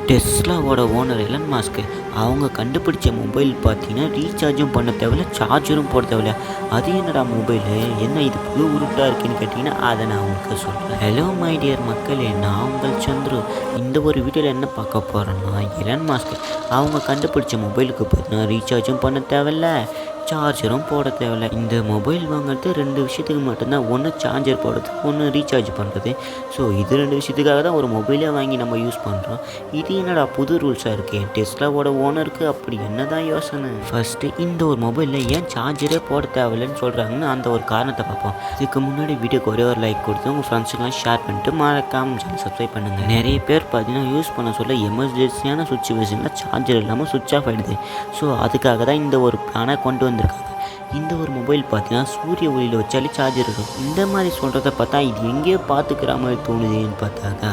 டெஸ்லாவோட owner Elon mask அவங்க கண்டுபிடிச்ச mobile பார்த்தீங்கன்னா ரீசார்ஜும் பண்ண தேவையில்ல, சார்ஜரும் போட தேவையில்ல. அது என்னடா மொபைலு, என்ன இது புது உருட்டாக இருக்குன்னு கேட்டிங்கன்னா அதை நான் உங்களுக்கு சொல்கிறேன். ஹலோ மை டியர் மக்களே, நான் உங்கள் சந்துரு. இந்த ஒரு வீடியோவில் என்ன பார்க்க போகிறேன்னா, எலன் மாஸ்க் அவங்க கண்டுபிடிச்ச மொபைலுக்கு பார்த்தீங்கன்னா ரீசார்ஜும் பண்ண தேவையில்ல, சார்ஜரும் போட தேவையில்ல. இந்த மொபைல் வாங்குறது 2 விஷயத்துக்கு மட்டும்தான். ஒன்று சார்ஜர் போடுறது, ஒன்று ரீசார்ஜ் பண்ணுறது. ஸோ இது 2 விஷயத்துக்காக தான் ஒரு மொபைலே வாங்கி நம்ம யூஸ் பண்ணுறோம். இது என்னடா புது ரூல்ஸாக இருக்கே, டெஸ்லாவோட ஓனருக்கு அப்படி என்ன தான் யோசனை? ஃபஸ்ட்டு இந்த ஒரு மொபைலில் ஏன் சார்ஜரே போட தேவையில்லைன்னு சொல்கிறாங்கன்னு அந்த ஒரு காரணத்தை பார்ப்போம். இதுக்கு முன்னாடி வீடியோக்கு ஒரே ஒரு லைக் கொடுத்து உங்கள் ஃப்ரெண்ட்ஸுக்கெல்லாம் ஷேர் பண்ணிட்டு மறக்காம சேனல் சப்ஸ்கிரைப் பண்ணுங்கள். நிறைய பேர் பார்த்தீங்கன்னா யூஸ் பண்ண சொல்ல எமர்ஜென்சியான சுச்சுவேஷனில் சார்ஜர் இல்லாமல் சுவிட்ச் ஆஃப் ஆகிடுது. ஸோ அதுக்காக தான் இந்த ஒரு பிளானை கொண்டு வந்திருக்காங்க. இந்த ஒரு மொபைல் பார்த்தீங்கன்னா சூரிய ஒளியில் வச்சாலே சார்ஜர் இருக்கும். இந்த மாதிரி சொல்கிறத பார்த்தா இது எங்கேயோ பார்த்துக்கிற மாதிரி தோணுதுன்னு பார்த்தாக்கா,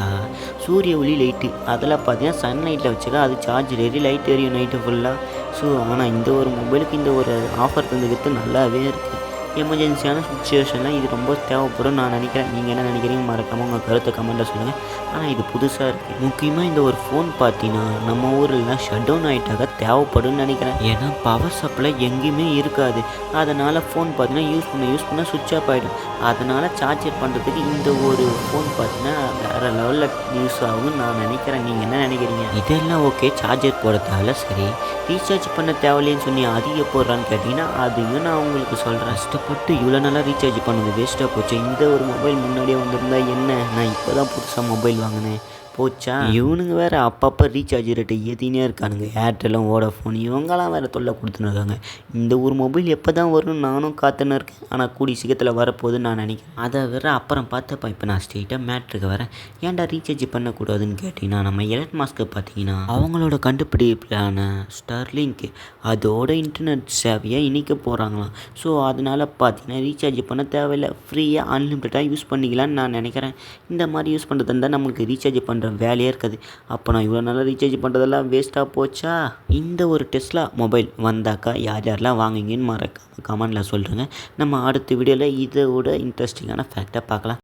சூரிய ஒளி லைட்டு அதில் பார்த்தீங்கன்னா சன்லைட்டில் வச்சுக்கா அது சார்ஜர் ஏறி லைட் எரியும் நைட்டு ஃபுல்லாக. ஸோ ஆனால் இந்த ஒரு மொபைலுக்கு இந்த ஒரு ஆஃபர் தந்துக்கிறது நல்லாவே இருக்குது. எமர்ஜென்சியான சுச்சுவேஷனில் இது ரொம்ப தேவைப்படும் நான் நினைக்கிறேன். நீங்கள் என்ன நினைக்கிறீங்க மறக்காமல் உங்கள் கருத்தை கமெண்ட்டில் சொல்லுங்கள். ஆனால் இது புதுசாக இருக்குது. முக்கியமாக இந்த ஒரு ஃபோன் பார்த்தீங்கன்னா நம்ம ஊரில் ஷட் டவுன் ஆகிட்டாக்க தேவைப்படும்னு நினைக்கிறேன். ஏன்னா பவர் சப்ளை எங்கேயுமே இருக்காது. அதனால் ஃபோன் பார்த்தீங்கன்னா யூஸ் பண்ண சுவிட்ச் ஆஃப் ஆகிடும். அதனால் சார்ஜர் பண்ணுறதுக்கு இந்த ஒரு ஃபோன் பார்த்தீங்கன்னா வேறு லெவலில் யூஸ் ஆகும்னு நான் நினைக்கிறேன். நீங்கள் என்ன நினைக்கிறீங்க? இதெல்லாம் ஓகே, சார்ஜர் போட தேவையில்ல, சரி. ரீசார்ஜ் பண்ண தேவையில்லைன்னு சொல்லி அது போடுறான்னு கேட்டிங்கன்னா அதையும் நான் உங்களுக்கு சொல்கிறேன். கஷ்டப்பட்டு இவ்வளோ நாளாக ரீசார்ஜ் பண்ணது வேஸ்ட்டாக போச்சு. இந்த ஒரு மொபைல் முன்னாடியே வந்திருந்தா என்ன, நான் இப்போ தான் புதுசாக மொபைல் வாங்கினேன் போச்சா. இவனுங்க வேறு அப்பப்போ ரீசார்ஜ் ரேட்டை ஏற்றினே இருக்கானுங்க. ஏர்டெல்லும் வோடாஃபோன் இவங்கெல்லாம் வேறு தொல்லை கொடுத்துன்னு இருக்காங்க. இந்த ஒரு மொபைல் எப்போ தான் வரும்னு நானும் காத்துன்னு இருக்கேன். ஆனால் கூடி சீக்கிரத்தில் வரப்போகுதுன்னு நான் நினைக்கிறேன். அதை வேறு அப்புறம் பார்த்தப்ப இப்போ நான் ஸ்ட்ரெயிட்டாக மேட்ருக்கு வரேன். ஏன்டா ரீசார்ஜ் பண்ணக்கூடாதுன்னு கேட்டிங்கன்னா, நம்ம எலன் மாஸ்க்கு பார்த்தீங்கன்னா அவங்களோட கண்டுபிடிப்பான ஸ்டார்லிங்க் அதோட இன்டர்நெட் சேவையை இணைக்க போகிறாங்களாம். ஸோ அதனால் பார்த்தீங்கன்னா ரீசார்ஜ் பண்ண தேவையில்லை, ஃப்ரீயாக அன்லிமிட்டடாக யூஸ் பண்ணிக்கலான்னு நான் நினைக்கிறேன். இந்த மாதிரி யூஸ் பண்ணுறது இருந்தால் நம்மளுக்கு ரீசார்ஜ் பண்ணுற வேலையே இருக்காது. அப்போ நான் இவ்வளோ நாளாக ரீசார்ஜ் பண்ணுறதெல்லாம் வேஸ்ட்டாக போச்சா? இந்த ஒரு டெஸ்லா மொபைல் வந்தாக்கா யார் யாரெல்லாம் வாங்குங்கன்னு மறக்காம கமெண்டில் சொல்லுங்கள். நம்ம அடுத்த வீடியோவில் இதோட இன்ட்ரெஸ்டிங்கான ஃபேக்டை பார்க்கலாம்.